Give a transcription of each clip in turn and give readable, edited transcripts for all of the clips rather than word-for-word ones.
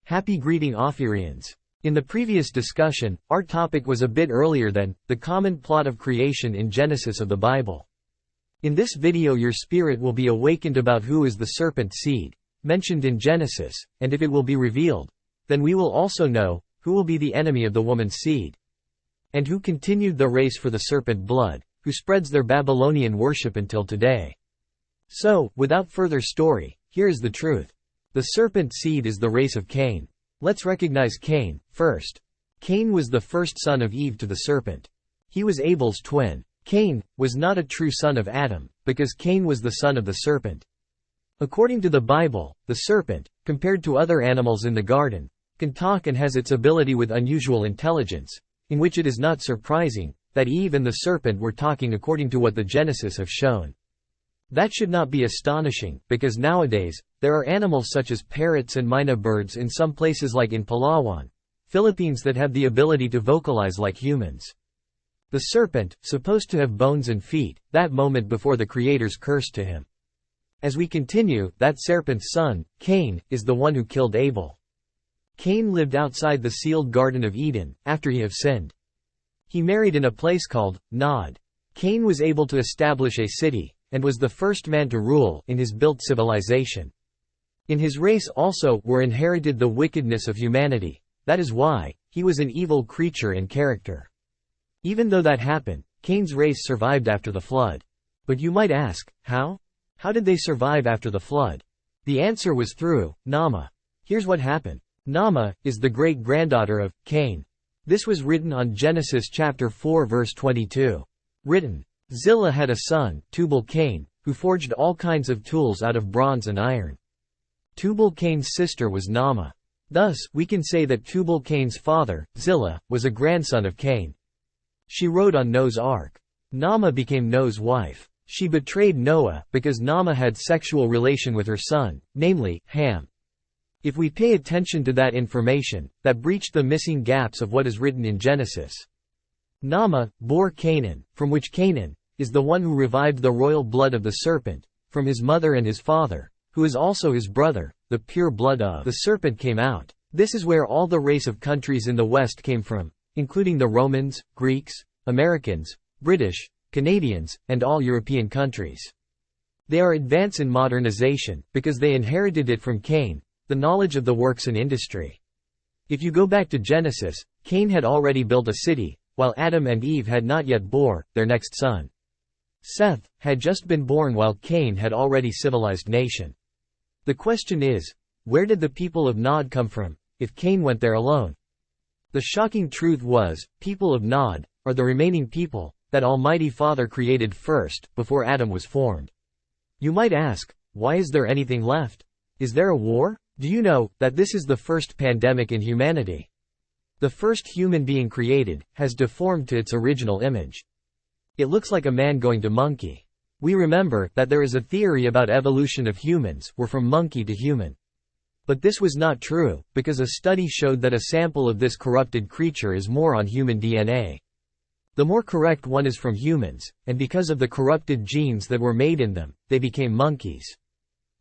Happy greeting Ophirians. In the previous discussion, our topic was a bit earlier than the common plot of creation in Genesis of the Bible. In this video your spirit will be awakened about who is the serpent seed, mentioned in Genesis, and if it will be revealed, then we will also know who will be the enemy of the woman's seed, and who continued the race for the serpent blood, who spreads their Babylonian worship until today. So, without further story, here is the truth. The serpent seed is the race of Cain. Let's recognize Cain, first. Cain was the first son of Eve to the serpent. He was Abel's twin. Cain was not a true son of Adam, because Cain was the son of the serpent. According to the Bible, the serpent, compared to other animals in the garden, can talk and has its ability with unusual intelligence, in which it is not surprising that Eve and the serpent were talking according to what the Genesis have shown. That should not be astonishing, because nowadays, there are animals such as parrots and myna birds in some places like in Palawan, Philippines that have the ability to vocalize like humans. The serpent, supposed to have bones and feet, that moment before the Creator's curse to him. As we continue, that serpent's son, Cain, is the one who killed Abel. Cain lived outside the sealed Garden of Eden, after he have sinned. He married in a place called Nod. Cain was able to establish a city, and was the first man to rule in his built civilization. In his race also were inherited the wickedness of humanity, that is why, he was an evil creature in character. Even though that happened, Cain's race survived after the flood. But you might ask, how? How did they survive after the flood? The answer was through Nama. Here's what happened. Nama is the great-granddaughter of Cain. This was written on Genesis chapter 4 verse 22. Written. Zillah had a son, Tubal-Cain, who forged all kinds of tools out of bronze and iron. Tubal-Cain's sister was Nama. Thus, we can say that Tubal-Cain's father, Zillah, was a grandson of Cain. She rode on Noah's ark. Nama became Noah's wife. She betrayed Noah because Nama had sexual relation with her son, namely, Ham. If we pay attention to that information, that breached the missing gaps of what is written in Genesis. Nama bore Canaan, from which Canaan is the one who revived the royal blood of the serpent, from his mother and his father, who is also his brother, the pure blood of the serpent came out. This is where all the race of countries in the West came from, including the Romans, Greeks, Americans, British, Canadians, and all European countries. They are advanced in modernization, because they inherited it from Cain, the knowledge of the works and industry. If you go back to Genesis, Cain had already built a city, while Adam and Eve had not yet bore their next son. Seth had just been born while Cain had already civilized nation. The question is, where did the people of Nod come from, if Cain went there alone? The shocking truth was, people of Nod are the remaining people that Almighty Father created first, before Adam was formed. You might ask, why is there anything left? Is there a war? Do you know that this is the first pandemic in humanity? The first human being created has deformed to its original image. It looks like a man going to monkey. We remember that there is a theory about evolution of humans were from monkey to human. But this was not true, because a study showed that a sample of this corrupted creature is more on human DNA. The more correct one is from humans, and because of the corrupted genes that were made in them, they became monkeys.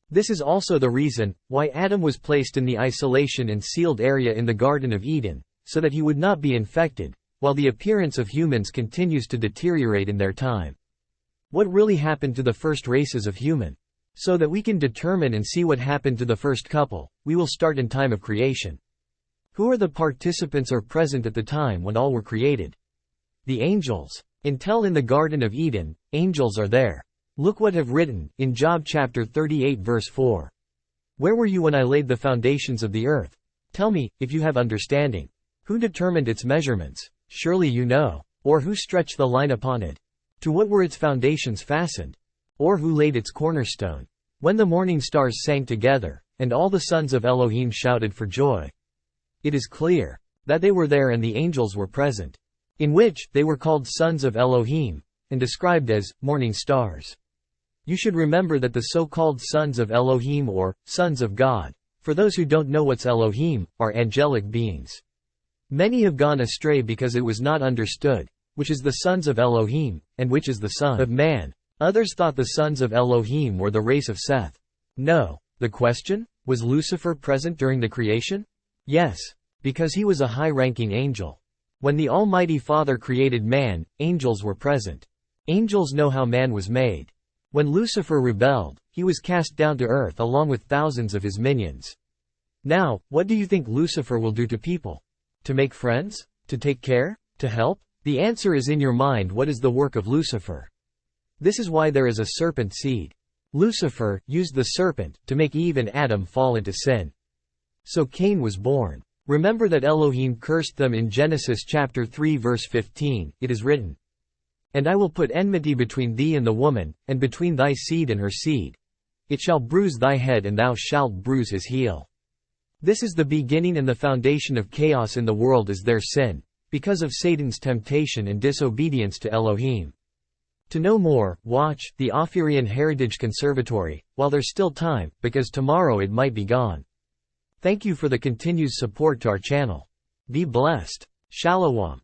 This is also the reason why Adam was placed in the isolation and sealed area in the Garden of Eden, so that he would not be infected, while the appearance of humans continues to deteriorate in their time. What really happened to the first races of human? So that we can determine and see what happened to the first couple, we will start in time of creation. Who are the participants or present at the time when all were created? The angels. Until in the Garden of Eden, angels are there. Look what have written, in Job chapter 38 verse 4. Where were you when I laid the foundations of the earth? Tell me, if you have understanding. Who determined its measurements? Surely you know. Or who stretched the line upon it? To what were its foundations fastened? Or who laid its cornerstone? When the morning stars sang together, and all the sons of Elohim shouted for joy. It is clear that they were there and the angels were present, in which they were called sons of Elohim, and described as morning stars. You should remember that the so-called sons of Elohim or sons of God, for those who don't know what's Elohim, are angelic beings. Many have gone astray because it was not understood, which is the sons of Elohim, and which is the son of man. Others thought the sons of Elohim were the race of Seth. No. The question? Was Lucifer present during the creation? Yes, because he was a high-ranking angel. When the Almighty Father created man, angels were present. Angels know how man was made. When Lucifer rebelled, he was cast down to earth along with thousands of his minions. Now, what do you think Lucifer will do to people? To make friends? To take care? To help? The answer is in your mind. What is the work of Lucifer? This is why there is a serpent seed. Lucifer used the serpent to make Eve and Adam fall into sin. So Cain was born. Remember that Elohim cursed them in Genesis chapter 3 verse 15, it is written, "And I will put enmity between thee and the woman, and between thy seed and her seed. It shall bruise thy head and thou shalt bruise his heel." This is the beginning and the foundation of chaos in the world is their sin, because of Satan's temptation and disobedience to Elohim. To know more, watch the Ophirian Heritage Conservatory, while there's still time, because tomorrow it might be gone. Thank you for the continued support to our channel. Be blessed. Shalom.